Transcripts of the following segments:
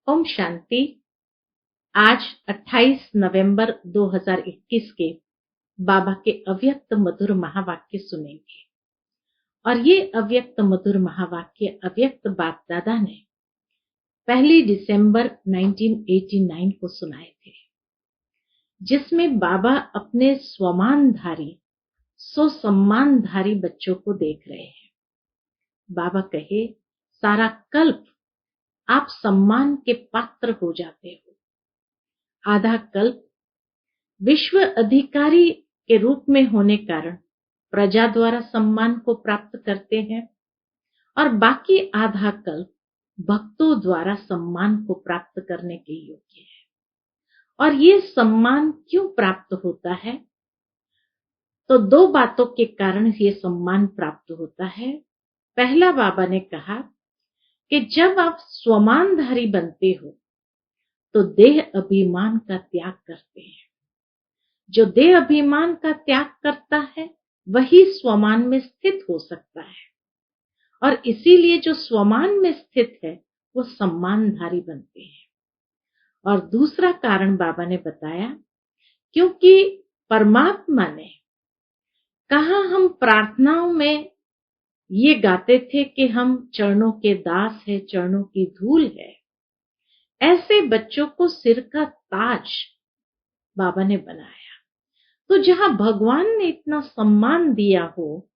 ओम शांति। आज 28 नवंबर 2021 के बाबा के अव्यक्त मधुर महावाक्य सुनेंगे। और ये अव्यक्त मधुर महावाक्य अव्यक्त बाप दादा ने 1 दिसंबर 1989 को सुनाए थे, जिसमें बाबा अपने स्वमानधारी सम्मानधारी बच्चों को देख रहे हैं। बाबा कहे, सारा कल्प आप सम्मान के पात्र हो जाते हो। आधा कल्प विश्व अधिकारी के रूप में होने कारण प्रजा द्वारा सम्मान को प्राप्त करते हैं और बाकी आधा कल्प भक्तों द्वारा सम्मान को प्राप्त करने के योग्य है। और ये सम्मान क्यों प्राप्त होता है? तो दो बातों के कारण ये सम्मान प्राप्त होता है। पहला, बाबा ने कहा कि जब आप स्वमानधारी बनते हो तो देह अभिमान का त्याग करते हैं। जो देह अभिमान का त्याग करता है वही स्वमान में स्थित हो सकता है, और इसीलिए जो स्वमान में स्थित है वो सम्मानधारी बनते हैं। और दूसरा कारण बाबा ने बताया, क्योंकि परमात्मा ने कहा, हम प्रार्थनाओं में ये गाते थे कि हम चरणों के दास है, चरणों की धूल है। ऐसे बच्चों को सिर का ताज बाबा ने बनाया। तो जहां भगवान ने इतना सम्मान दिया हो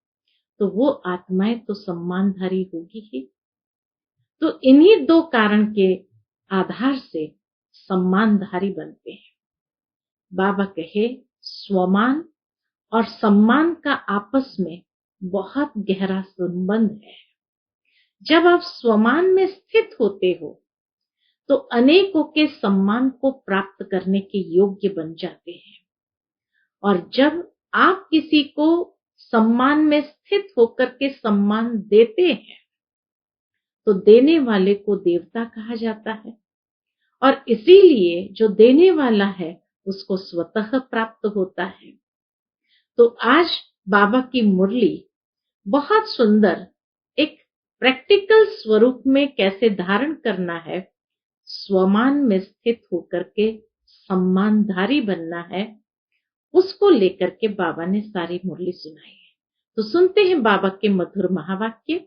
तो वो आत्माएं तो सम्मानधारी होगी ही। तो इन्हीं दो कारण के आधार से सम्मानधारी बनते हैं। बाबा कहे, स्वमान और सम्मान का आपस में बहुत गहरा संबंध है। जब आप स्वमान में स्थित होते हो तो अनेकों के सम्मान को प्राप्त करने के योग्य बन जाते हैं। और जब आप किसी को सम्मान में स्थित होकर के सम्मान देते हैं तो देने वाले को देवता कहा जाता है, और इसीलिए जो देने वाला है उसको स्वतः प्राप्त होता है। तो आज बाबा की मुरली बहुत सुंदर एक प्रैक्टिकल स्वरूप में कैसे धारण करना है, स्वमान में स्थित होकर के सम्मानधारी बनना है, उसको लेकर के बाबा ने सारी मुरली सुनाई है। तो सुनते हैं बाबा के मधुर महावाक्य।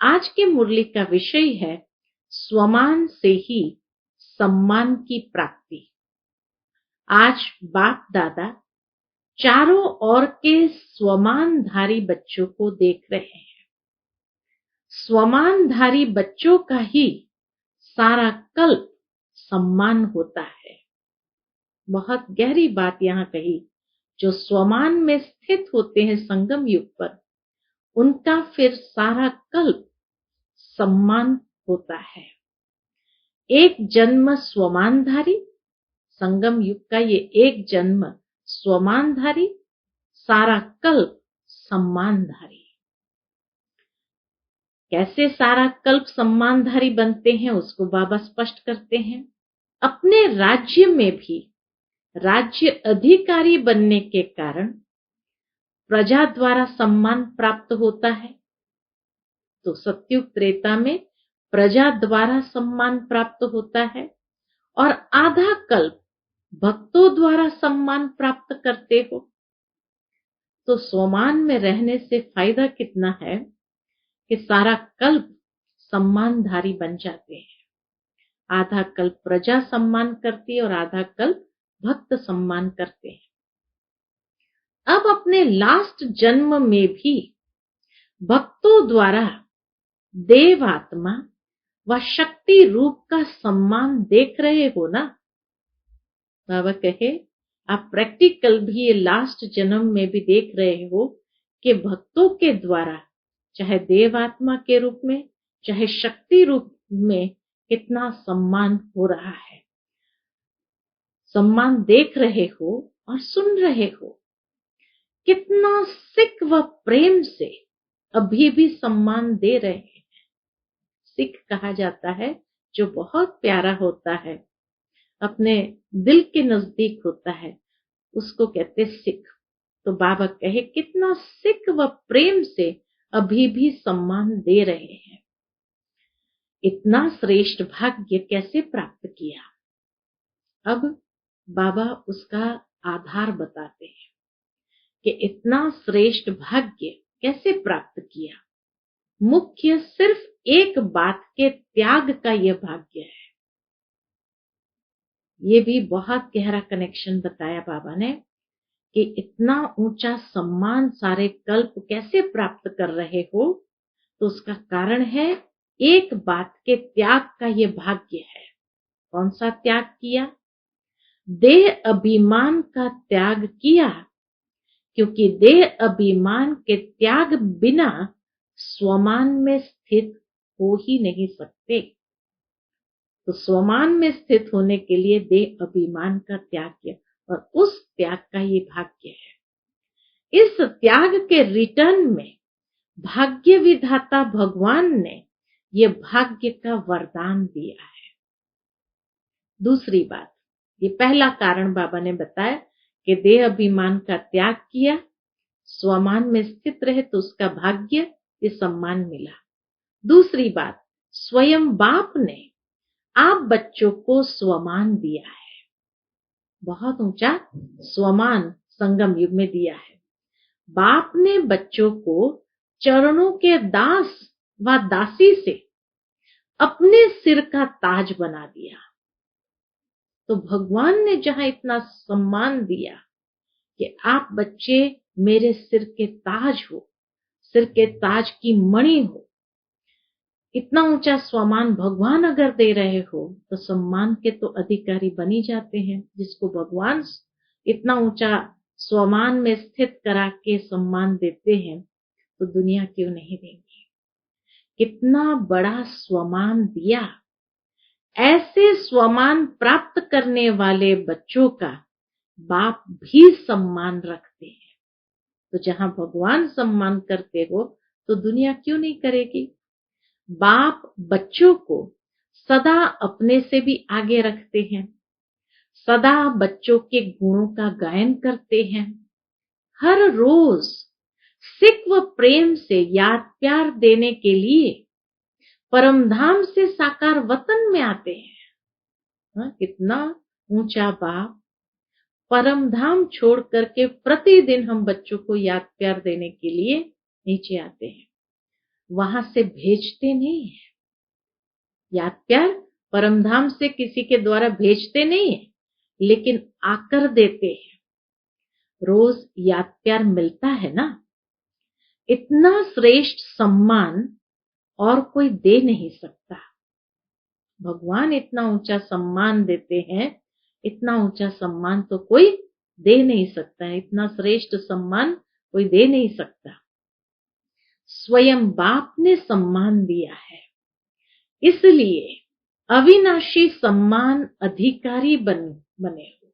आज के मुरली का विषय है स्वमान से ही सम्मान की प्राप्ति। आज बाप दादा चारों ओर के स्वमानधारी बच्चों को देख रहे हैं। स्वमानधारी बच्चों का ही सारा कल्प सम्मान होता है। बहुत गहरी बात यहाँ कही। जो स्वमान में स्थित होते हैं संगम युग पर, उनका फिर सारा कल्प सम्मान होता है। एक जन्म स्वमानधारी, संगम युग का ये एक जन्म स्वमानधारी, सारा कल्प सम्मानधारी। कैसे सारा कल्प सम्मानधारी बनते हैं उसको बाबा स्पष्ट करते हैं। अपने राज्य में भी राज्य अधिकारी बनने के कारण प्रजा द्वारा सम्मान प्राप्त होता है। तो सत्युग त्रेता में प्रजा द्वारा सम्मान प्राप्त होता है, और आधा कल्प भक्तों द्वारा सम्मान प्राप्त करते हो। तो स्वमान में रहने से फायदा कितना है कि सारा कल्प सम्मानधारी बन जाते हैं। आधा कल्प प्रजा सम्मान करती है और आधा कल्प भक्त सम्मान करते हैं। अब अपने लास्ट जन्म में भी भक्तों द्वारा देव आत्मा व शक्ति रूप का सम्मान देख रहे हो ना। बाबा कहे, आप प्रैक्टिकल भी ये लास्ट जन्म में भी देख रहे हो कि भक्तों के द्वारा चाहे देव आत्मा के रूप में चाहे शक्ति रूप में कितना सम्मान हो रहा है। सम्मान देख रहे हो और सुन रहे हो। कितना सिख व प्रेम से अभी भी सम्मान दे रहे हैं। सिख कहा जाता है जो बहुत प्यारा होता है, अपने दिल के नजदीक होता है, उसको कहते सिख। तो बाबा कहे, कितना सिख व प्रेम से अभी भी सम्मान दे रहे हैं। इतना श्रेष्ठ भाग्य कैसे प्राप्त किया। अब बाबा उसका आधार बताते हैं कि इतना श्रेष्ठ भाग्य कैसे प्राप्त किया। मुख्य सिर्फ एक बात के त्याग का यह भाग्य है। ये भी बहुत गहरा कनेक्शन बताया बाबा ने कि इतना ऊंचा सम्मान सारे कल्प कैसे प्राप्त कर रहे हो, तो उसका कारण है एक बात के त्याग का ये भाग्य है। कौन सा त्याग किया? देह अभिमान का त्याग किया, क्योंकि देह अभिमान के त्याग बिना स्वमान में स्थित हो ही नहीं सकते। तो स्वमान में स्थित होने के लिए देह अभिमान का त्याग किया, और उस त्याग का ये भाग्य है। इस त्याग के रिटर्न में भाग्य विधाता भगवान ने ये भाग्य का वरदान दिया है। दूसरी बात, ये पहला कारण बाबा ने बताया कि देह अभिमान का त्याग किया, स्वमान में स्थित रहे तो उसका भाग्य, ये सम्मान मिला। दूसरी बात, स्वयं बाप ने आप बच्चों को स्वमान दिया है। बहुत ऊंचा स्वमान संगम युग में दिया है। बाप ने बच्चों को चरणों के दास व दासी से अपने सिर का ताज बना दिया। तो भगवान ने जहां इतना सम्मान दिया कि आप बच्चे मेरे सिर के ताज हो, सिर के ताज की मणि हो, इतना ऊंचा स्वमान भगवान अगर दे रहे हो तो सम्मान के तो अधिकारी बनी जाते हैं। जिसको भगवान इतना ऊंचा स्वमान में स्थित करा के सम्मान देते हैं तो दुनिया क्यों नहीं देंगी। कितना बड़ा स्वमान दिया। ऐसे स्वमान प्राप्त करने वाले बच्चों का बाप भी सम्मान रखते हैं। तो जहां भगवान सम्मान करते हो तो दुनिया क्यों नहीं करेगी। बाप बच्चों को सदा अपने से भी आगे रखते हैं, सदा बच्चों के गुणों का गायन करते हैं। हर रोज सिक व प्रेम से याद प्यार देने के लिए परमधाम से साकार वतन में आते हैं। कितना ऊंचा बाप परमधाम छोड़ करके प्रतिदिन हम बच्चों को याद प्यार देने के लिए नीचे आते हैं। वहां से भेजते नहीं है। याद प्यार परमधाम से किसी के द्वारा भेजते नहीं है, लेकिन आकर देते हैं। रोज याद प्यार मिलता है ना। इतना श्रेष्ठ सम्मान और कोई दे नहीं सकता। भगवान इतना ऊंचा सम्मान देते हैं, इतना ऊंचा सम्मान तो कोई दे नहीं सकता है। इतना श्रेष्ठ सम्मान कोई दे नहीं सकता। स्वयं बाप ने सम्मान दिया है, इसलिए अविनाशी सम्मान अधिकारी बने हो।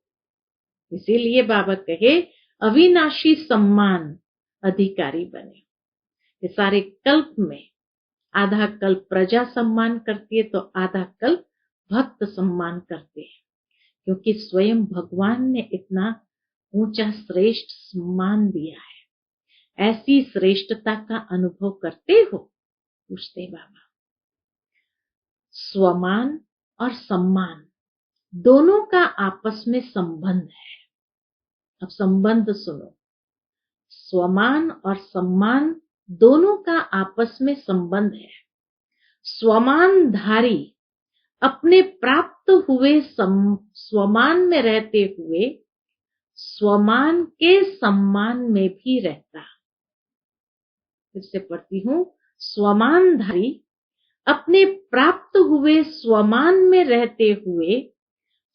इसीलिए बाबा कहे अविनाशी सम्मान अधिकारी बने। ये सारे कल्प में आधा कल्प प्रजा सम्मान करती है तो आधा कल्प भक्त सम्मान करते हैं, क्योंकि स्वयं भगवान ने इतना ऊंचा श्रेष्ठ सम्मान दिया है। ऐसी श्रेष्ठता का अनुभव करते हो? पूछते बाबा। स्वमान और सम्मान दोनों का आपस में संबंध है। अब संबंध सुनो। स्वमान और सम्मान दोनों का आपस में संबंध है। स्वमानधारी अपने प्राप्त हुए स्वमान में रहते हुए स्वमान के सम्मान में भी रहता। फिर से पढ़ती हूं। स्वमानधारी अपने प्राप्त हुए स्वमान में रहते हुए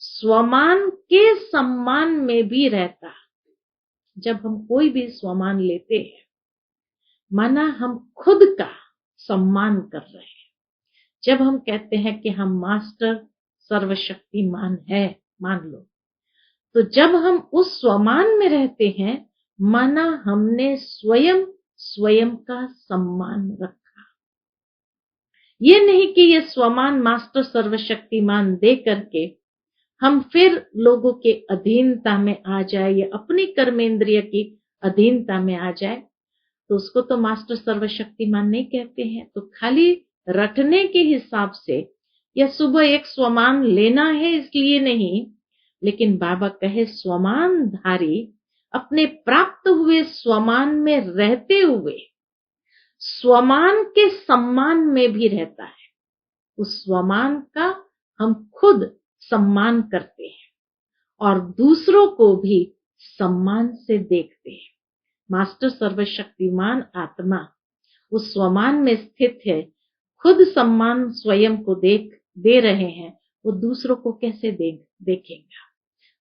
स्वमान के सम्मान में भी रहता। जब हम कोई भी स्वमान लेते हैं, माना हम खुद का सम्मान कर रहे हैं। जब हम कहते हैं कि हम मास्टर सर्वशक्तिमान है, मान लो, तो जब हम उस स्वमान में रहते हैं, माना हमने स्वयं का सम्मान रखा। ये नहीं कि ये स्वमान मास्टर सर्वशक्तिमान दे करके हम फिर लोगों के अधीनता में आ जाए या अपनी कर्मेंद्रिय की अधीनता में आ जाए, तो उसको तो मास्टर सर्वशक्तिमान नहीं कहते हैं। तो खाली रटने के हिसाब से या सुबह एक स्वमान लेना है इसलिए नहीं, लेकिन बाबा कहे स्वमानधारी अपने प्राप्त हुए स्वमान में रहते हुए स्वमान के सम्मान में भी रहता है। उस स्वमान का हम खुद सम्मान करते हैं और दूसरों को भी सम्मान से देखते हैं। मास्टर सर्वशक्तिमान आत्मा उस स्वमान में स्थित है, खुद सम्मान स्वयं को दे रहे हैं, वो दूसरों को कैसे देखेगा,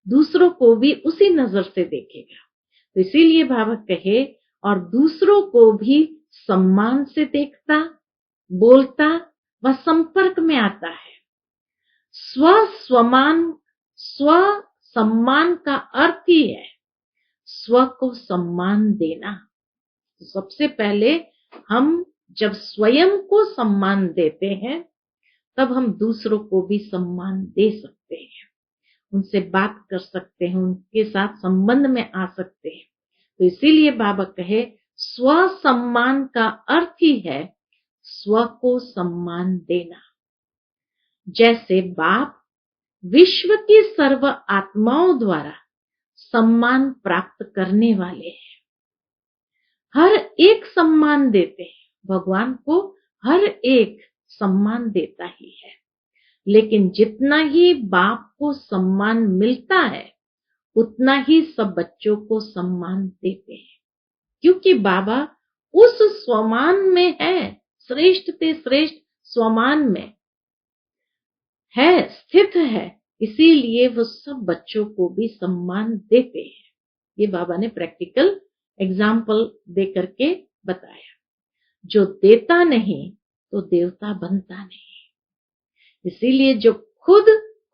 दूसरों को भी उसी नजर से देखेगा। तो इसीलिए बाबा कहे और दूसरों को भी सम्मान से देखता, बोलता व संपर्क में आता है। स्व सम्मान का अर्थ ही है स्व को सम्मान देना। तो सबसे पहले हम जब स्वयं को सम्मान देते हैं तब हम दूसरों को भी सम्मान दे सकते हैं, उनसे बात कर सकते हैं, उनके साथ संबंध में आ सकते हैं। तो इसीलिए बाबा कहे स्व सम्मान का अर्थ ही है स्व को सम्मान देना। जैसे बाप विश्व की सर्व आत्माओं द्वारा सम्मान प्राप्त करने वाले हैं, हर एक सम्मान देते हैं, भगवान को हर एक सम्मान देता ही है। लेकिन जितना ही बाप को सम्मान मिलता है उतना ही सब बच्चों को सम्मान देते हैं, क्योंकि बाबा उस स्वमान में है, श्रेष्ठ ते श्रेष्ठ स्वमान में है, स्थित है, इसीलिए वो सब बच्चों को भी सम्मान देते हैं। ये बाबा ने प्रैक्टिकल एग्जाम्पल दे करके बताया। जो देता नहीं तो देवता बनता नहीं। इसीलिए जो खुद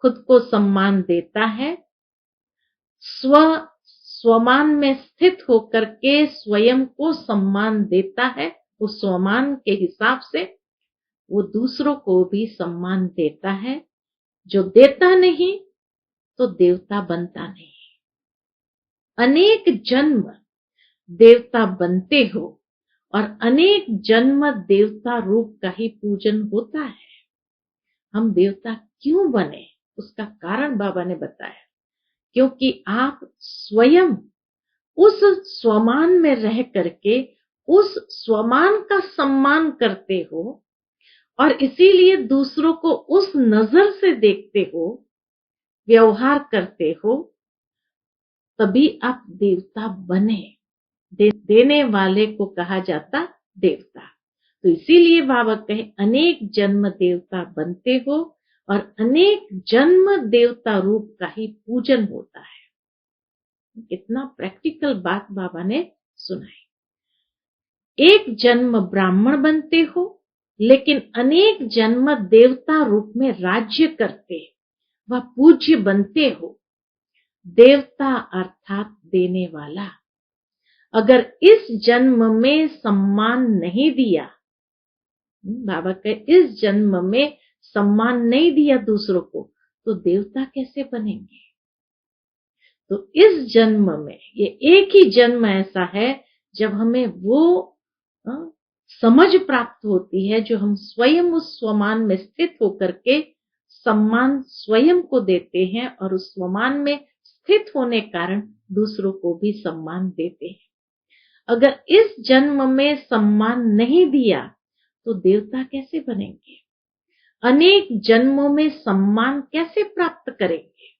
को सम्मान देता है, स्वमान में स्थित होकर के स्वयं को सम्मान देता है, उस स्वमान के हिसाब से वो दूसरों को भी सम्मान देता है। जो देता नहीं तो देवता बनता नहीं। अनेक जन्म देवता बनते हो और अनेक जन्म देवता रूप का ही पूजन होता है। हम देवता क्यों बने उसका कारण बाबा ने बताया, क्योंकि आप स्वयं उस स्वमान में रह करके उस स्वमान का सम्मान करते हो और इसीलिए दूसरों को उस नजर से देखते हो, व्यवहार करते हो, तभी आप देवता बने। देने वाले को कहा जाता देवता। तो इसीलिए बाबा कहे अनेक जन्म देवता बनते हो और अनेक जन्म देवता रूप का ही पूजन होता है। कितना प्रैक्टिकल बात बाबा ने सुनाई। एक जन्म ब्राह्मण बनते हो लेकिन अनेक जन्म देवता रूप में राज्य करते व पूज्य बनते हो। देवता अर्थात देने वाला। अगर इस जन्म में सम्मान नहीं दिया, बाबा के इस जन्म में सम्मान नहीं दिया दूसरों को, तो देवता कैसे बनेंगे। तो इस जन्म में ये एक ही जन्म ऐसा है जब हमें वो समझ प्राप्त होती है जो हम स्वयं उस स्वमान में स्थित होकर के सम्मान स्वयं को देते हैं और उस स्वमान में स्थित होने कारण दूसरों को भी सम्मान देते हैं। अगर इस जन्म में सम्मान नहीं दिया तो देवता कैसे बनेंगे, अनेक जन्मों में सम्मान कैसे प्राप्त करेंगे।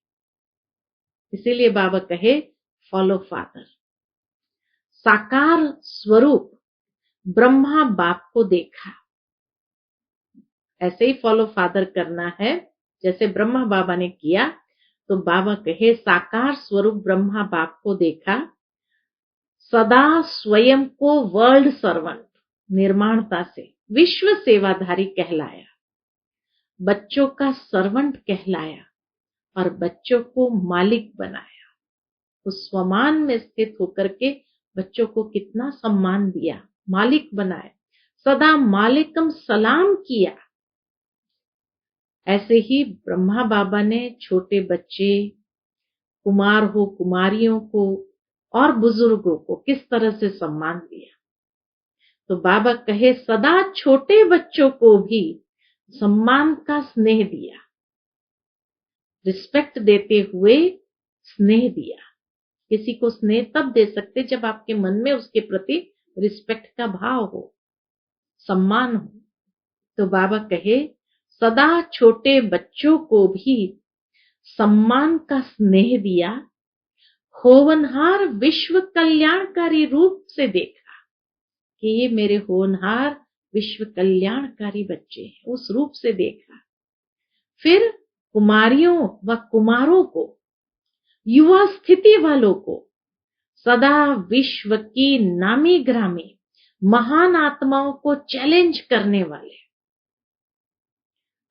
इसीलिए बाबा कहे फॉलो फादर। साकार स्वरूप ब्रह्मा बाप को देखा, ऐसे ही फॉलो फादर करना है जैसे ब्रह्मा बाबा ने किया। तो बाबा कहे साकार स्वरूप ब्रह्मा बाप को देखा, सदा स्वयं को वर्ल्ड सर्वेंट निर्माणता से विश्व सेवाधारी कहलाया, बच्चों का सर्वेंट कहलाया और बच्चों को मालिक बनाया। उस स्वमान में स्थित होकर के बच्चों को कितना सम्मान दिया, मालिक बनाया, सदा मालिकम सलाम किया। ऐसे ही ब्रह्मा बाबा ने छोटे बच्चे, कुमार हो कुमारियों को और बुजुर्गों को किस तरह से सम्मान दिया। तो बाबा कहे सदा छोटे बच्चों को भी सम्मान का स्नेह दिया, रिस्पेक्ट देते हुए स्नेह दिया। किसी को स्नेह तब दे सकते जब आपके मन में उसके प्रति रिस्पेक्ट का भाव हो, सम्मान हो। तो बाबा कहे सदा छोटे बच्चों को भी सम्मान का स्नेह दिया, होनहार विश्व कल्याणकारी रूप से देखा कि ये मेरे होनहार विश्व कल्याणकारी बच्चे हैं, उस रूप से देखा। फिर कुमारियों व कुमारों को, युवा स्थिति वालों को, सदा विश्व की नामी ग्रामी महान आत्माओं को चैलेंज करने वाले,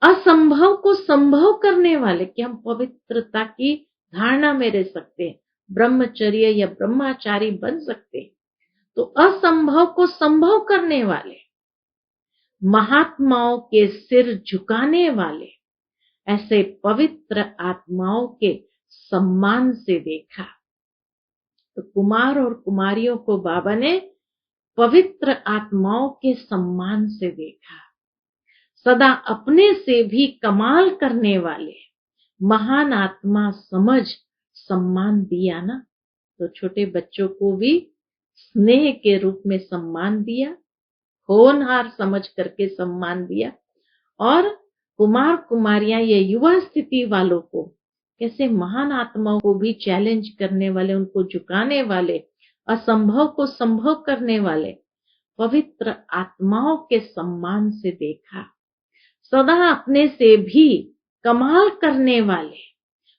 असंभव को संभव करने वाले कि हम पवित्रता की धारणा में रह सकते, ब्रह्मचर्य या ब्रह्मचारी बन सकते, तो असंभव को संभव करने वाले, महात्माओं के सिर झुकाने वाले, ऐसे पवित्र आत्माओं के सम्मान से देखा। तो कुमार और कुमारियों को बाबा ने पवित्र आत्माओं के सम्मान से देखा। सदा अपने से भी कमाल करने वाले महान आत्मा समझ सम्मान दिया ना। तो छोटे बच्चों को भी स्नेह के रूप में सम्मान दिया, होनहार समझ करके सम्मान दिया, और कुमार कुमारियां ये युवा स्थिति वालों को कैसे महान आत्माओं को भी चैलेंज करने वाले, उनको झुकाने वाले, असंभव को संभव करने वाले पवित्र आत्माओं के सम्मान से देखा। सदा अपने से भी कमाल करने वाले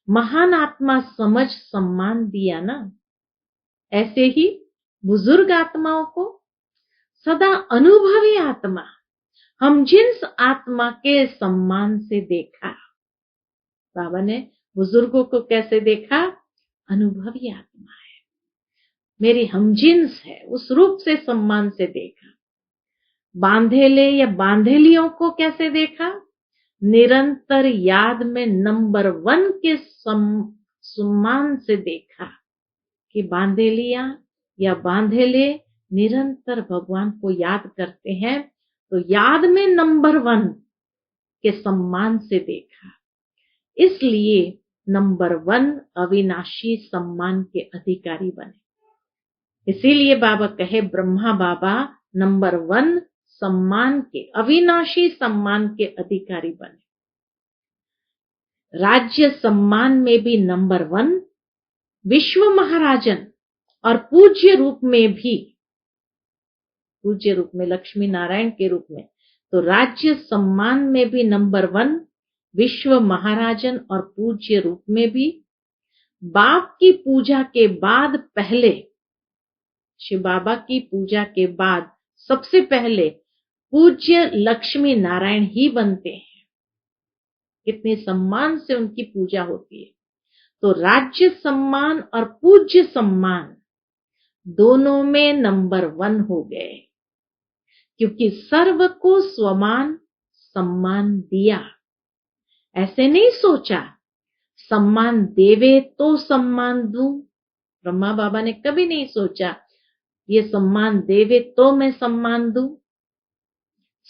महान आत्मा समझ सम्मान दिया ना। ऐसे ही बुजुर्ग आत्माओं को सदा अनुभवी आत्मा, हम जिन्स आत्मा के सम्मान से देखा। बाबा ने बुजुर्गों को कैसे देखा? अनुभवी आत्मा है, मेरी हमजिन्स है, उस रूप से सम्मान से देखा। बांधेले या बांधेलियों को कैसे देखा? निरंतर याद में नंबर 1 के सम्मान से देखा कि बांधेलियां या बांधेले निरंतर भगवान को याद करते हैं, तो याद में नंबर 1 के सम्मान से देखा। इसलिए नंबर 1 अविनाशी सम्मान के अधिकारी बने। इसीलिए बाबा कहे ब्रह्मा बाबा नंबर 1 सम्मान के, अविनाशी सम्मान के अधिकारी बने। राज्य सम्मान में भी नंबर 1, विश्व महाराजन और पूज्य रूप में भी, पूज्य रूप में लक्ष्मी नारायण के रूप में, तो राज्य सम्मान में भी नंबर 1, विश्व महाराजन और पूज्य रूप में भी। बाप की पूजा के बाद पहले, शिव बाबा की पूजा के बाद सबसे पहले पूज्य लक्ष्मी नारायण ही बनते हैं। कितने सम्मान से उनकी पूजा होती है। तो राज्य सम्मान और पूज्य सम्मान दोनों में नंबर 1 हो गए, क्योंकि सर्व को स्वमान सम्मान दिया। ऐसे नहीं सोचा सम्मान देवे तो सम्मान दूं। ब्रह्मा बाबा ने कभी नहीं सोचा ये सम्मान देवे तो मैं सम्मान दूं।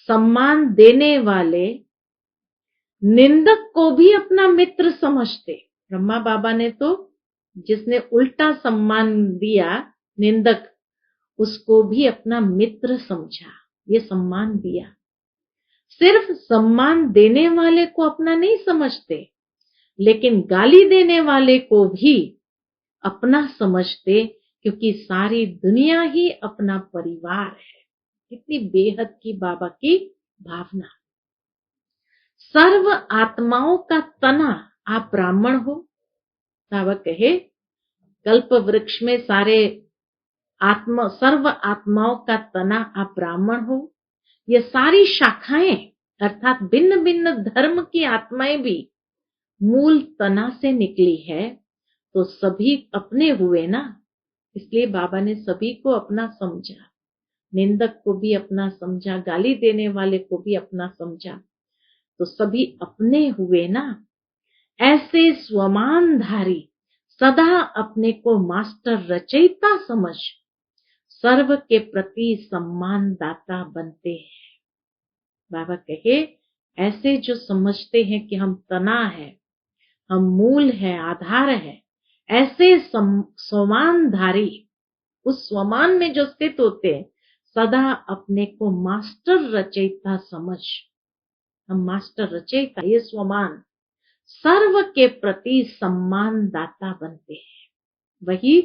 सम्मान देने वाले निंदक को भी अपना मित्र समझते। ब्रह्मा बाबा ने तो जिसने उल्टा सम्मान दिया, निंदक, उसको भी अपना मित्र समझा, ये सम्मान दिया। सिर्फ सम्मान देने वाले को अपना नहीं समझते, लेकिन गाली देने वाले को भी अपना समझते, क्योंकि सारी दुनिया ही अपना परिवार है। कितनी बेहद की बाबा की भावना। सर्व आत्माओं का तना आप ब्राह्मण हो। बाबा कहे कल्प वृक्ष में सारे सर्व आत्माओं का तना आप ब्राह्मण हो। ये सारी शाखाएं अर्थात भिन्न भिन्न धर्म की आत्माएं भी मूल तना से निकली है, तो सभी अपने हुए ना। इसलिए बाबा ने सभी को अपना समझा, निंदक को भी अपना समझा, गाली देने वाले को भी अपना समझा, तो सभी अपने हुए ना। ऐसे स्वमानधारी सदा अपने को मास्टर रचयिता समझ सर्व के प्रति सम्मान दाता बनते हैं। बाबा कहे, ऐसे जो समझते हैं कि हम तना है, हम मूल है, आधार है, ऐसे स्वमानधारी, उस स्वमान में जो स्थित होते हैं, सदा अपने को मास्टर रचयिता समझ, हम मास्टर रचयिता, ये स्वमान सर्व के प्रति सम्मान दाता बनते हैं। वही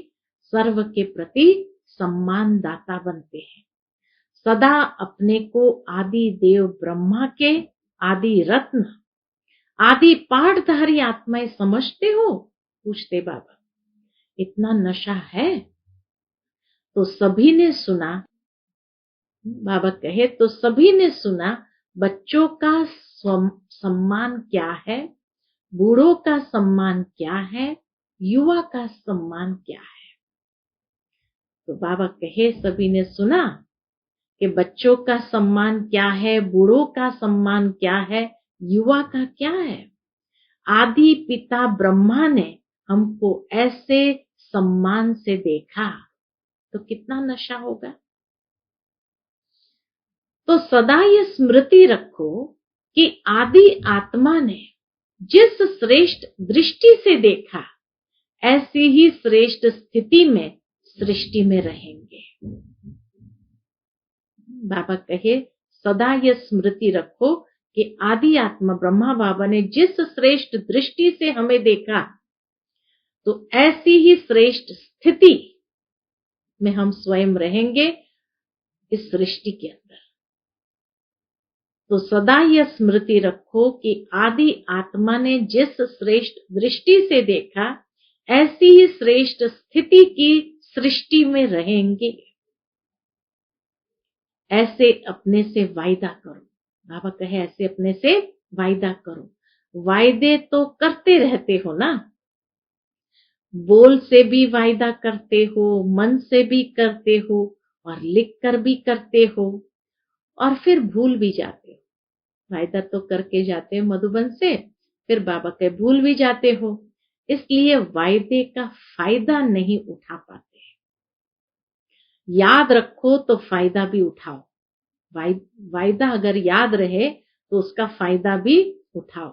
सर्व के प्रति सम्मान दाता बनते हैं। सदा अपने को आदि देव ब्रह्मा के आदि रत्न, आदि पाठधारी आत्माएं समझते हो? पूछते बाबा। इतना नशा है? तो सभी ने सुना, बाबा कहे, तो सभी ने सुना बच्चों का सम्मान क्या है, बूढ़ों का सम्मान क्या है, युवा का सम्मान क्या है। तो बाबा कहे, सभी ने सुना कि बच्चों का सम्मान क्या है, बूढ़ों का सम्मान क्या है, युवा का क्या है। आदि पिता ब्रह्मा ने हमको ऐसे सम्मान से देखा, तो कितना नशा होगा। तो सदा ये स्मृति रखो कि आदि आत्मा ने जिस श्रेष्ठ दृष्टि से देखा, ऐसी ही श्रेष्ठ स्थिति में सृष्टि में रहेंगे। बाबा कहे, सदा ये स्मृति रखो कि आदि आत्मा ब्रह्मा बाबा ने जिस श्रेष्ठ दृष्टि से हमें देखा, तो ऐसी ही श्रेष्ठ स्थिति में हम स्वयं रहेंगे इस सृष्टि के अंदर। तो सदा यह स्मृति रखो कि आदि आत्मा ने जिस श्रेष्ठ दृष्टि से देखा, ऐसी ही श्रेष्ठ स्थिति की सृष्टि में रहेंगे। ऐसे अपने से वायदा करो। बाबा कहे, ऐसे अपने से वायदा करो। वायदे तो करते रहते हो ना, बोल से भी वायदा करते हो, मन से भी करते हो, और लिख कर भी करते हो, और फिर भूल भी जाते हो। वायदा तो करके जाते हो मधुबन से, फिर बाबा के भूल भी जाते हो, इसलिए वायदे का फायदा नहीं उठा पाते। याद रखो तो फायदा भी उठाओ। वायदा अगर याद रहे तो उसका फायदा भी उठाओ।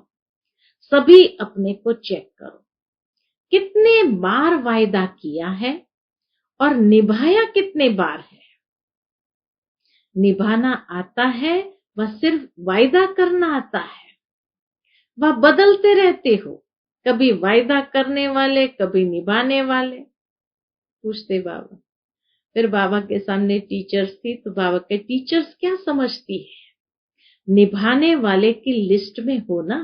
सभी अपने को चेक करो, कितने बार वायदा किया है और निभाया कितने बार है। निभाना आता है, वह सिर्फ वायदा करना आता है। वह बदलते रहते हो, कभी वायदा करने वाले, कभी निभाने वाले। पूछते बाबा। फिर बाबा के सामने टीचर्स थी, तो बाबा के टीचर्स क्या समझती है, निभाने वाले की लिस्ट में हो ना।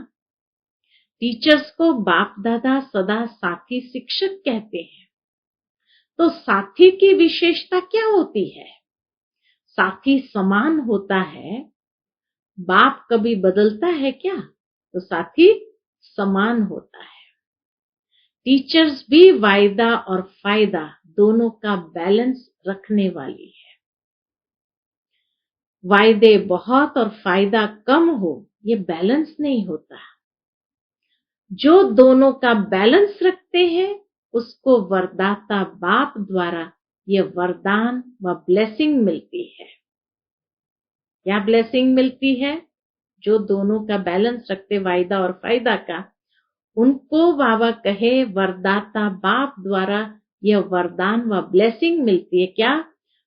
टीचर्स को बाप दादा सदा साथी शिक्षक कहते हैं। तो साथी की विशेषता क्या होती है? साथी समान होता है। बाप कभी बदलता है क्या? तो साथी समान होता है। टीचर्स भी वायदा और फायदा दोनों का बैलेंस रखने वाली है। वायदे बहुत और फायदा कम हो, ये बैलेंस नहीं होता। जो दोनों का बैलेंस रखते हैं, उसको वरदाता बाप द्वारा ये वरदान व ब्लेसिंग मिलती है। क्या ब्लेसिंग मिलती है? जो दोनों का बैलेंस रखते, वायदा और फायदा का, उनको बाबा कहे वरदाता बाप द्वारा यह वरदान व ब्लेसिंग मिलती है। क्या?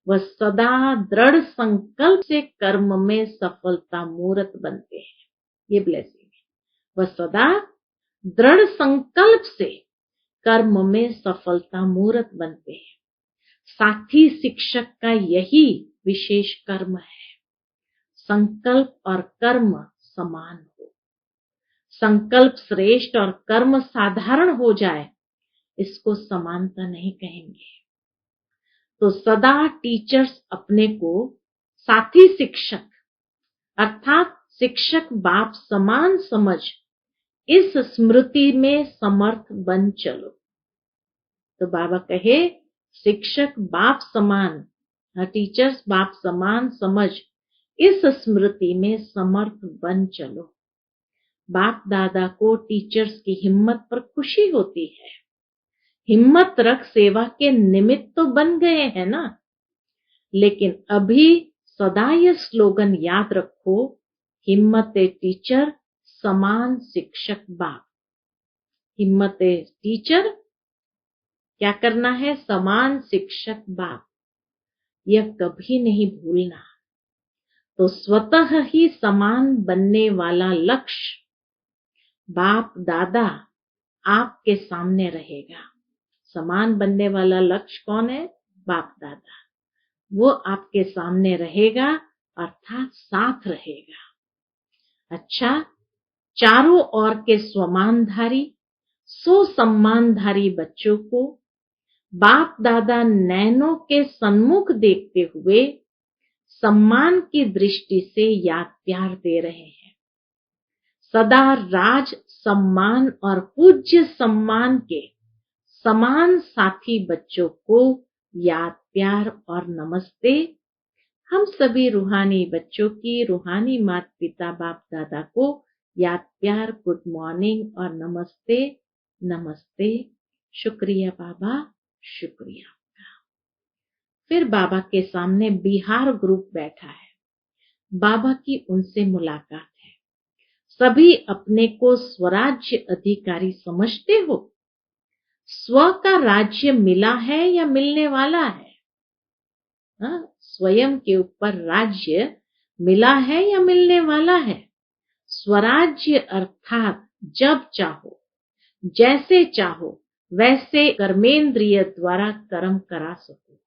वह सदा दृढ़ संकल्प से कर्म में सफलता मूर्त बनते हैं। ये ब्लेसिंग है। वह सदा दृढ़ संकल्प से कर्म में सफलता मूर्त बनते हैं। साथी शिक्षक का यही विशेष कर्म है। संकल्प और कर्म समान हो। संकल्प श्रेष्ठ और कर्म साधारण हो जाए, इसको समानता नहीं कहेंगे। तो सदा टीचर्स अपने को साथी शिक्षक अर्थात शिक्षक बाप समान समझ इस स्मृति में समर्थ बन चलो। तो बाबा कहे, शिक्षक बाप समान, टीचर्स बाप समान समझ इस स्मृति में समर्थ बन चलो। बाप दादा को टीचर्स की हिम्मत पर खुशी होती है। हिम्मत रख सेवा के निमित्त तो बन गए हैं ना। लेकिन अभी सदा यह स्लोगन याद रखो, हिम्मत टीचर समान शिक्षक बाप। हिम्मत टीचर क्या करना है? समान शिक्षक बाप, यह कभी नहीं भूलना। तो स्वतः ही समान बनने वाला लक्ष्य बाप दादा आपके सामने रहेगा। समान बनने वाला लक्ष्य कौन है? बाप दादा। वो आपके सामने रहेगा, अर्थात साथ रहेगा। अच्छा, चारों ओर के स्वमानधारी सम्मानधारी बच्चों को बाप दादा नैनों के सन्मुख देखते हुए सम्मान की दृष्टि से याद प्यार दे रहे हैं। सदा राज सम्मान और पूज्य सम्मान के समान साथी बच्चों को याद प्यार और नमस्ते। हम सभी रूहानी बच्चों की रूहानी माता पिता बाप दादा को याद प्यार गुड मॉर्निंग और नमस्ते नमस्ते। शुक्रिया बाबा, शुक्रिया। फिर बाबा के सामने बिहार ग्रुप बैठा है। बाबा की उनसे मुलाकात है। सभी अपने को स्वराज्य अधिकारी समझते हो? स्व का राज्य मिला है या मिलने वाला है? स्वयं के ऊपर राज्य मिला है या मिलने वाला है? स्वराज्य अर्थात जब चाहो जैसे चाहो वैसे कर्मेंद्रिय द्वारा कर्म करा सको।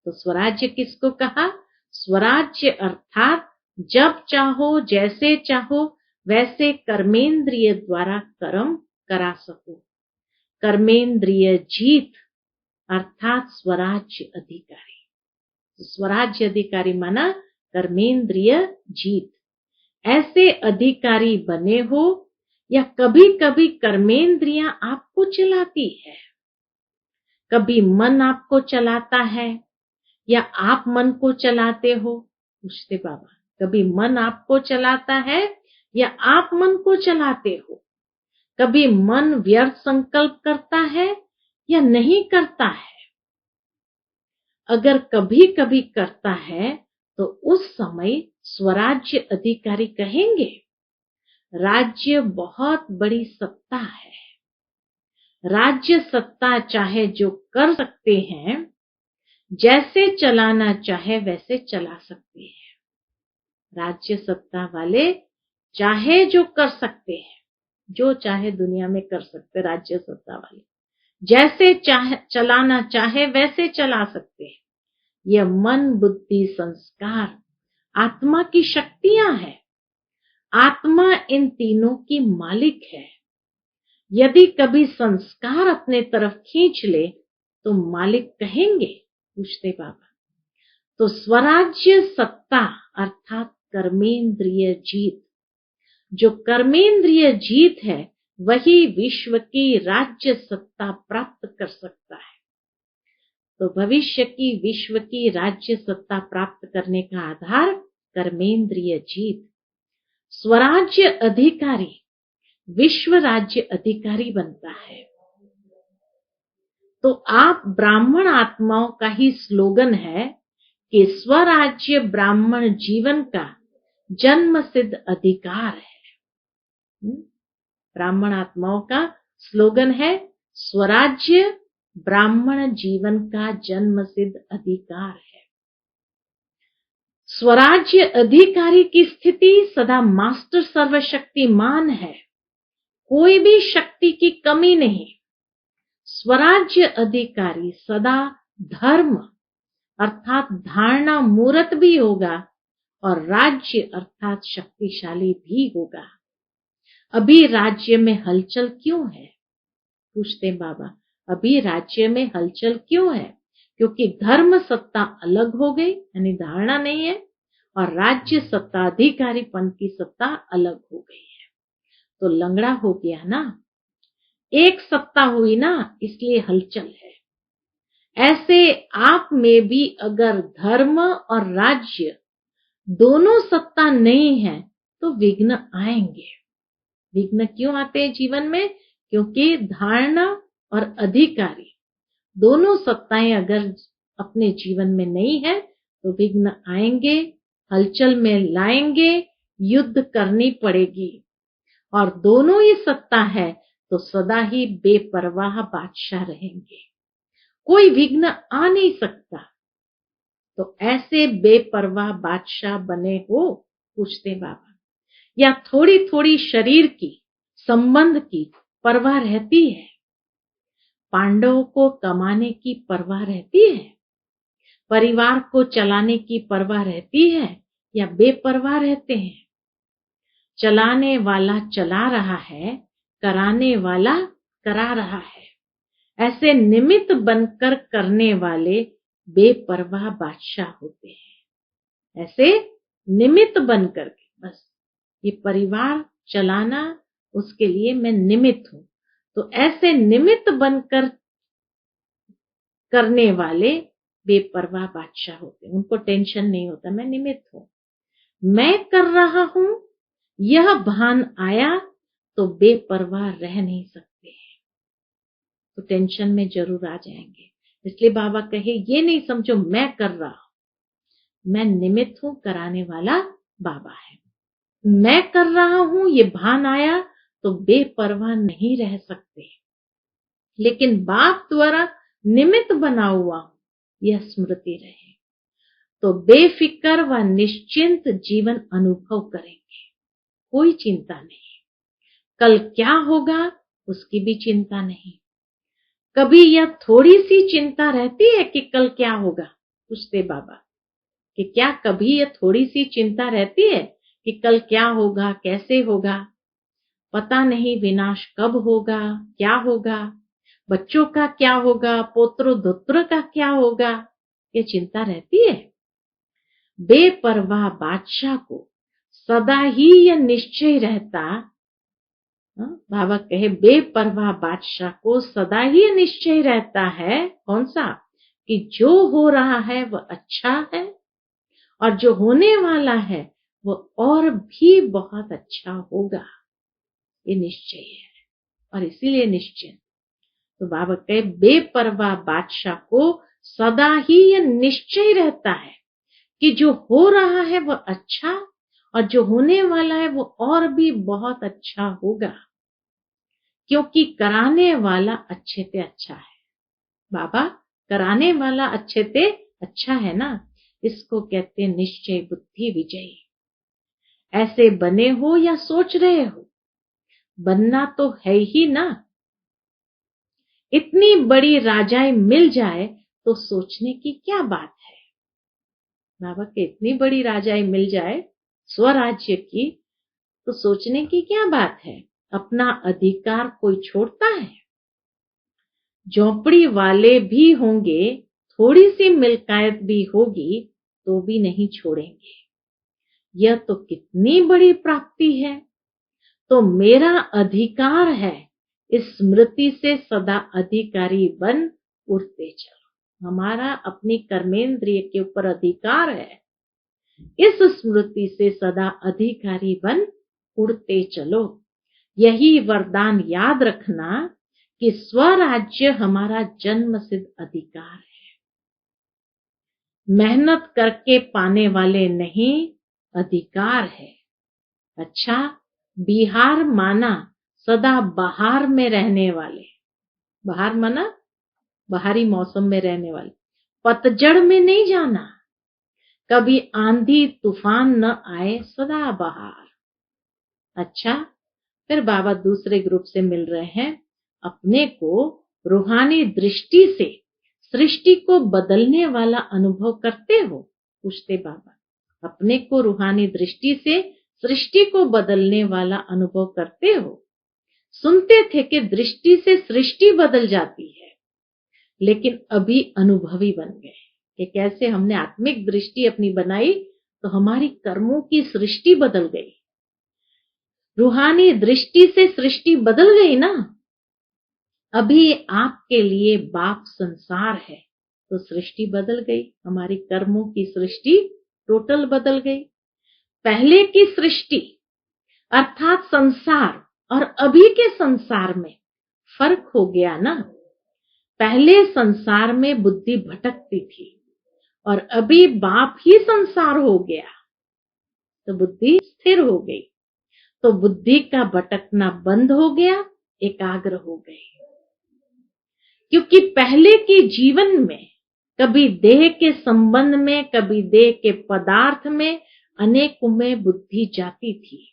तो स्वराज्य किसको कहा? स्वराज्य अर्थात जब चाहो जैसे चाहो वैसे कर्मेंद्रिय द्वारा कर्म करा सको। कर्मेंद्रिय जीत अर्थात स्वराज्य अधिकारी। स्वराज्य अधिकारी माना कर्मेंद्रिय जीत। ऐसे अधिकारी बने हो या कभी कभी कर्मेंद्रियां आपको चलाती है? कभी मन आपको चलाता है या आप मन को चलाते हो? पूछते बाबा, कभी मन आपको चलाता है या आप मन को चलाते हो? कभी मन व्यर्थ संकल्प करता है या नहीं करता है? अगर कभी कभी करता है तो उस समय स्वराज्य अधिकारी कहेंगे। राज्य बहुत बड़ी सत्ता है। राज्य सत्ता चाहे जो कर सकते हैं, जैसे चलाना चाहे वैसे चला सकते हैं। राज्य सत्ता वाले चाहे जो कर सकते हैं, जो चाहे दुनिया में कर सकते। राज्य सत्ता वाले जैसे चाहे चलाना चाहे वैसे चला सकते हैं। यह मन बुद्धि संस्कार आत्मा की शक्तियां हैं। आत्मा इन तीनों की मालिक है। यदि कभी संस्कार अपने तरफ खींच ले तो मालिक कहेंगे। पूछते बाबा, तो स्वराज्य सत्ता अर्थात कर्मेंद्रिय जीत, जो कर्मेंद्रिय जीत है वही विश्व की राज्य सत्ता प्राप्त कर सकता है। तो भविष्य की विश्व की राज्य सत्ता प्राप्त करने का आधार कर्मेंद्रिय जीत। स्वराज्य अधिकारी विश्व राज्य अधिकारी बनता है। तो आप ब्राह्मण आत्माओं का ही स्लोगन है कि स्वराज्य ब्राह्मण जीवन का जन्म सिद्ध अधिकार है। ब्राह्मण आत्माओं का स्लोगन है स्वराज्य ब्राह्मण जीवन का जन्म सिद्ध अधिकार है। स्वराज्य अधिकारी की स्थिति सदा मास्टर सर्वशक्तिमान है। कोई भी शक्ति की कमी नहीं। स्वराज्य अधिकारी सदा धर्म अर्थात धारणा मूर्त भी होगा और राज्य अर्थात शक्तिशाली भी होगा। अभी राज्य में हलचल क्यों है? पूछते बाबा, अभी राज्य में हलचल क्यों है? क्योंकि धर्म सत्ता अलग हो गई, यानी धारणा नहीं है, और राज्य सत्ता अधिकारीपन की सत्ता अलग हो गई है। तो लंगड़ा हो गया ना, एक सत्ता हुई ना, इसलिए हलचल है। ऐसे आप में भी अगर धर्म और राज्य दोनों सत्ता नहीं है तो विघ्न आएंगे। विघ्न क्यों आते हैं जीवन में? क्योंकि धारणा और अधिकारी दोनों सत्ताएं अगर अपने जीवन में नहीं है तो विघ्न आएंगे, हलचल में लाएंगे, युद्ध करनी पड़ेगी। और दोनों ही सत्ता है तो सदा ही बेपरवाह बादशाह रहेंगे, कोई विघ्न आ नहीं सकता। तो ऐसे बेपरवाह बादशाह बने हो, पूछते बाबा, या थोड़ी थोड़ी शरीर की, संबंध की परवाह रहती है? पांडवों को कमाने की परवाह रहती है, परिवार को चलाने की परवाह रहती है, या बेपरवाह रहते हैं? चलाने वाला चला रहा है, कराने वाला करा रहा है। ऐसे निमित्त बनकर करने वाले बेपरवाह बादशाह होते हैं। ऐसे निमित्त बनकर के, बस ये परिवार चलाना, उसके लिए मैं निमित्त हूं। तो ऐसे निमित्त बनकर करने वाले बेपरवाह बादशाह होते हैं। उनको टेंशन नहीं होता, मैं निमित्त हूं, मैं कर रहा हूं, यह भान आया तो बेपरवाह रह नहीं सकते हैं, तो टेंशन में जरूर आ जाएंगे। इसलिए बाबा कहे ये नहीं समझो मैं कर रहा हूं, मैं निमित्त हूं, कराने वाला बाबा है। मैं कर रहा हूं ये भान आया तो बेपरवाह नहीं रह सकते, लेकिन बाप द्वारा निमित्त बना हुआ हूं, यह स्मृति रहे तो बेफिक्र व निश्चिंत जीवन अनुभव करेंगे। कोई चिंता नहीं, कल क्या होगा उसकी भी चिंता नहीं। कभी यह थोड़ी सी चिंता रहती है कि कल क्या होगा, पूछते बाबा कि क्या कभी यह थोड़ी सी चिंता रहती है कि कल क्या होगा, कैसे होगा? पता नहीं विनाश कब होगा, क्या होगा, बच्चों का क्या होगा, पोत्रो धोत्र का क्या होगा, ये चिंता रहती है? बेपरवाह बादशाह को सदा ही यह निश्चय रहता, बाबा कहे बेपरवाह बादशाह को सदा ही निश्चय रहता है, कौन सा? कि जो हो रहा है वह अच्छा है और जो होने वाला है वो और भी बहुत अच्छा होगा, ये निश्चय है। और इसीलिए निश्चिंत। तो बाबा कहे बेपरवाह बादशाह को सदा ही यह निश्चय रहता है कि जो हो रहा है वह अच्छा और जो होने वाला है वो और भी बहुत अच्छा होगा, क्योंकि कराने वाला अच्छे ते अच्छा है। बाबा कराने वाला अच्छे ते अच्छा है ना, इसको कहते हैं निश्चय बुद्धि विजयी। ऐसे बने हो या सोच रहे हो, बनना तो है ही ना। इतनी बड़ी राजाई मिल जाए तो सोचने की क्या बात है? बाबा के इतनी बड़ी राजाई मिल जाए स्वराज्य की तो सोचने की क्या बात है? अपना अधिकार कोई छोड़ता है? झोपड़ी वाले भी होंगे, थोड़ी सी मिल्कायत भी होगी तो भी नहीं छोड़ेंगे। यह तो कितनी बड़ी प्राप्ति है। तो मेरा अधिकार है, इस स्मृति से सदा अधिकारी बन उड़ते चलो। हमारा अपनी कर्मेंद्रिय के ऊपर अधिकार है, इस स्मृति से सदा अधिकारी बन उड़ते चलो। यही वरदान याद रखना कि स्वराज्य हमारा जन्म सिद्ध अधिकार है, मेहनत करके पाने वाले नहीं, अधिकार है। अच्छा, बिहार माना सदा बहार में रहने वाले, बहार माना बाहरी मौसम में रहने वाले, पतझड़ में नहीं जाना, कभी आंधी तूफान न आए, सदा बहार। अच्छा, फिर बाबा दूसरे ग्रुप से मिल रहे हैं, अपने को रूहानी दृष्टि से सृष्टि को बदलने वाला अनुभव करते हो, पूछते बाबा। अपने को रूहानी दृष्टि से सृष्टि को बदलने वाला अनुभव करते हो? सुनते थे कि दृष्टि से सृष्टि बदल जाती है, लेकिन अभी अनुभवी बन गए कि कैसे हमने आत्मिक दृष्टि अपनी बनाई तो हमारी कर्मों की सृष्टि बदल गई। रूहानी दृष्टि से सृष्टि बदल गई ना। अभी आपके लिए बाप संसार है तो सृष्टि बदल गई, हमारी कर्मों की सृष्टि टोटल बदल गई। पहले की सृष्टि अर्थात संसार और अभी के संसार में फर्क हो गया ना। पहले संसार में बुद्धि भटकती थी और अभी बाप ही संसार हो गया तो बुद्धि स्थिर हो गई। तो बुद्धि का भटकना बंद हो गया, एकाग्र हो गई। क्योंकि पहले के जीवन में कभी देह के संबंध में, कभी देह के पदार्थ में, अनेकों में बुद्धि जाती थी।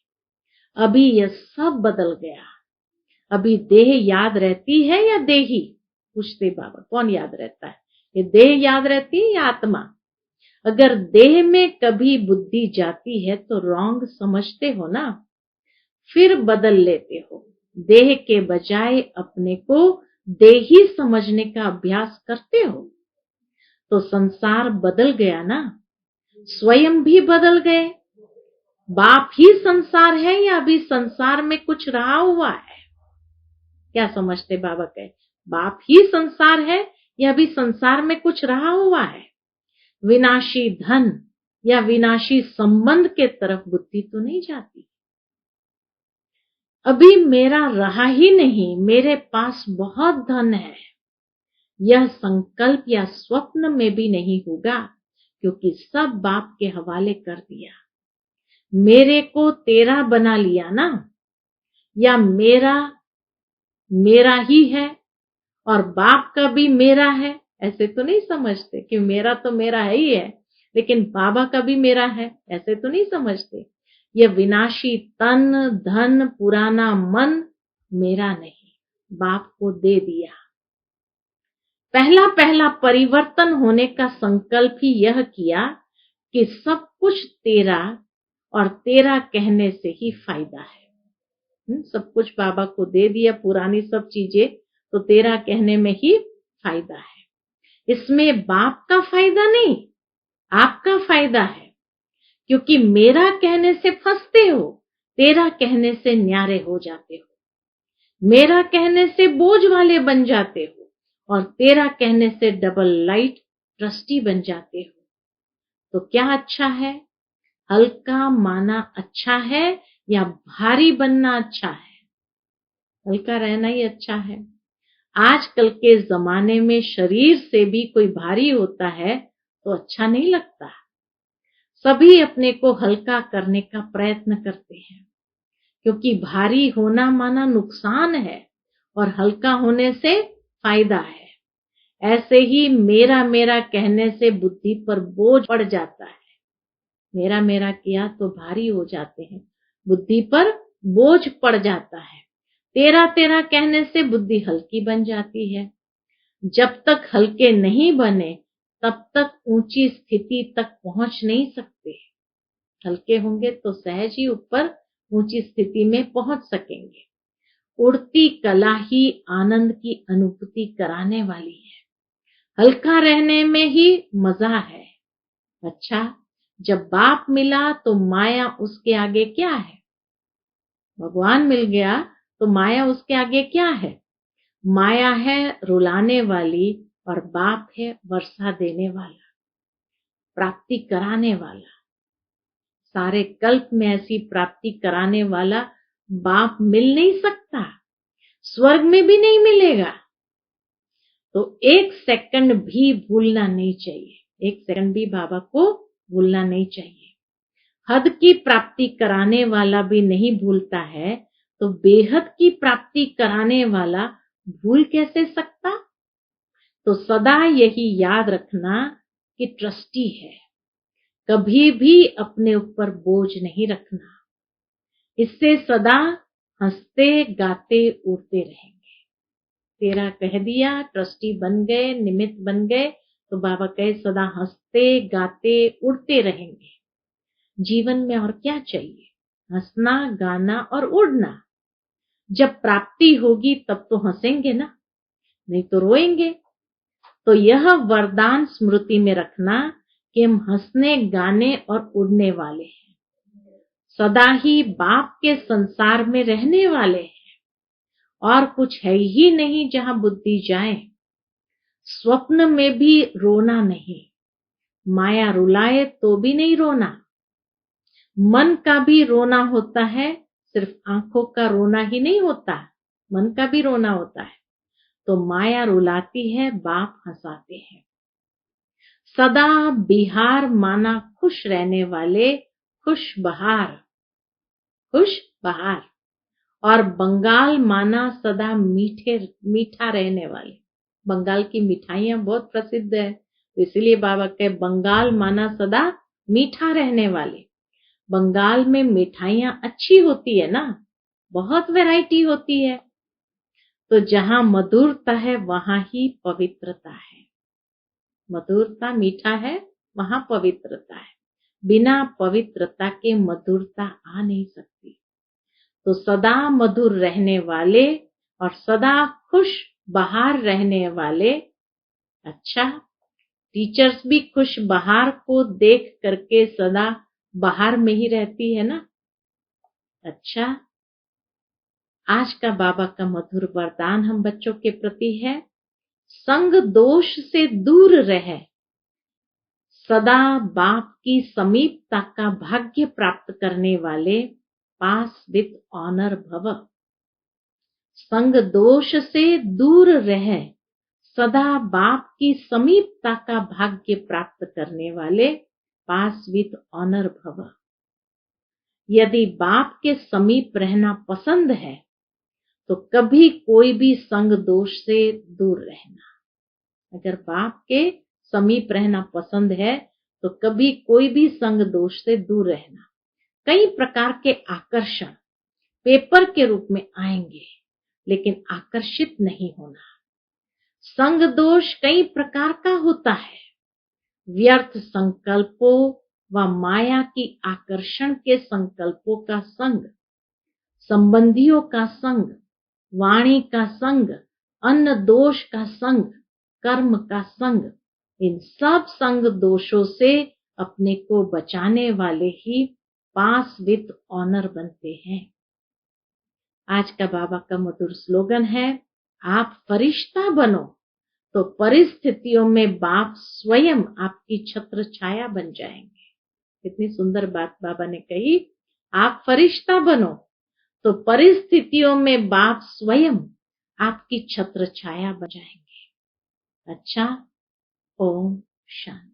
अभी यह सब बदल गया। अभी देह याद रहती है या देही? पूछते बाबा, कौन याद रहता है? ये देह याद रहती है या आत्मा? अगर देह में कभी बुद्धि जाती है तो रॉन्ग समझते हो ना, फिर बदल लेते हो। देह के बजाय अपने को देही समझने का अभ्यास करते हो तो संसार बदल गया ना, स्वयं भी बदल गए। बाप ही संसार है या अभी संसार में कुछ रहा हुआ है? क्या समझते बाबा कहे? बाप ही संसार है या अभी संसार में कुछ रहा हुआ है? विनाशी धन या विनाशी संबंध के तरफ बुद्धि तो नहीं जाती। अभी मेरा रहा ही नहीं, मेरे पास बहुत धन है, यह संकल्प या स्वप्न में भी नहीं होगा, क्योंकि सब बाप के हवाले कर दिया। मेरे को तेरा बना लिया ना, या मेरा मेरा ही है और बाप का भी मेरा है। ऐसे तो नहीं समझते कि मेरा तो मेरा है ही है, लेकिन बाबा का भी मेरा है, ऐसे तो नहीं समझते। यह विनाशी तन धन पुराना मन मेरा नहीं, बाप को दे दिया। पहला पहला परिवर्तन होने का संकल्प ही यह किया कि सब कुछ तेरा और तेरा कहने से ही फायदा है। सब कुछ बाबा को दे दिया, पुरानी सब चीजें, तो तेरा कहने में ही फायदा है। इसमें बाप का फायदा नहीं, आपका फायदा है। क्योंकि मेरा कहने से फंसते हो, तेरा कहने से न्यारे हो जाते हो। मेरा कहने से बोझ वाले बन जाते हो और तेरा कहने से डबल लाइट ट्रस्टी बन जाते हो। तो क्या अच्छा है? हल्का माना अच्छा है या भारी बनना अच्छा है? हल्का रहना ही अच्छा है। आजकल के जमाने में शरीर से भी कोई भारी होता है तो अच्छा नहीं लगता। सभी अपने को हल्का करने का प्रयत्न करते हैं, क्योंकि भारी होना माना नुकसान है और हल्का होने से फायदा है। ऐसे ही मेरा मेरा कहने से बुद्धि पर बोझ पड़ जाता है। मेरा मेरा किया तो भारी हो जाते हैं, बुद्धि पर बोझ पड़ जाता है। तेरा तेरा कहने से बुद्धि हल्की बन जाती है। जब तक हल्के नहीं बने तब तक ऊंची स्थिति तक पहुंच नहीं सकते। हल्के होंगे तो सहज ही ऊपर ऊंची स्थिति में पहुंच सकेंगे। उड़ती कला ही आनंद की अनुभूति कराने वाली है। हल्का रहने में ही मजा है। अच्छा, जब बाप मिला तो माया उसके आगे क्या है? भगवान मिल गया तो माया उसके आगे क्या है? माया है रुलाने वाली और बाप है वर्षा देने वाला, प्राप्ति कराने वाला। सारे कल्प में ऐसी प्राप्ति कराने वाला बाप मिल नहीं सकता, स्वर्ग में भी नहीं मिलेगा। तो एक सेकंड भी भूलना नहीं चाहिए, एक सेकंड भी बाबा को भूलना नहीं चाहिए। हद की प्राप्ति कराने वाला भी नहीं भूलता है, तो बेहद की प्राप्ति कराने वाला भूल कैसे सकता? तो सदा यही याद रखना कि ट्रस्टी है, कभी भी अपने ऊपर बोझ नहीं रखना। इससे सदा हंसते गाते उड़ते रहेंगे। तेरा कह दिया, ट्रस्टी बन गए, निमित्त बन गए, तो बाबा कहे सदा हंसते गाते उड़ते रहेंगे। जीवन में और क्या चाहिए? हंसना गाना और उड़ना। जब प्राप्ति होगी तब तो हंसेंगे ना, नहीं तो रोएंगे। तो यह वरदान स्मृति में रखना कि हम हंसने गाने और उड़ने वाले हैं, सदा ही बाप के संसार में रहने वाले हैं, और कुछ है ही नहीं जहां बुद्धि जाए। स्वप्न में भी रोना नहीं, माया रुलाए तो भी नहीं रोना। मन का भी रोना होता है, सिर्फ आंखों का रोना ही नहीं होता, मन का भी रोना होता है। तो माया रुलाती है, बाप हंसाते हैं। सदा बिहार माना खुश रहने वाले खुश बहार, और बंगाल माना सदा मीठा रहने वाले। बंगाल की मिठाइयां बहुत प्रसिद्ध है, तो इसलिए बाबा के बंगाल माना सदा मीठा रहने वाले। बंगाल में मिठाइयां अच्छी होती है ना, बहुत वैरायटी होती है। तो जहां मधुरता है वहां ही पवित्रता है। मधुरता, मीठा है, वहां पवित्रता है। बिना पवित्रता के मधुरता आ नहीं सकती। तो सदा मधुर रहने वाले और सदा खुश बहार रहने वाले। अच्छा, टीचर्स भी खुश बहार को देख करके सदा बहार में ही रहती है ना। अच्छा, आज का बाबा का मधुर वरदान हम बच्चों के प्रति है, संग दोष से दूर रहे, सदा बाप की समीपता का भाग्य प्राप्त करने वाले, पास विथ ऑनर भव। संग दोष से दूर रहे, सदा बाप की समीपता का भाग्य प्राप्त करने वाले, पास विथ ऑनर भव। यदि बाप के समीप रहना पसंद है तो कभी कोई भी संग दोष से दूर रहना। अगर बाप के समीप रहना पसंद है तो कभी कोई भी संग दोष से दूर रहना। कई प्रकार के आकर्षण पेपर के रूप में आएंगे, लेकिन आकर्षित नहीं होना। संग दोष कई प्रकार का होता है। व्यर्थ संकल्पों व माया की आकर्षण के संकल्पों का संग, संबंधियों का संग, वाणी का संग, अन्न दोष का संग, कर्म का संग, इन सब संग दोषों से अपने को बचाने वाले ही पास विथ ऑनर बनते हैं। आज का बाबा का मधुर स्लोगन है, आप फरिश्ता बनो तो परिस्थितियों में बाप स्वयं आपकी छत्र छाया बन जाएंगे। कितनी सुंदर बात बाबा ने कही, आप फरिश्ता बनो तो परिस्थितियों में बाप स्वयं आपकी छत्र छाया बन जाएंगे। अच्छा, ओम शांति।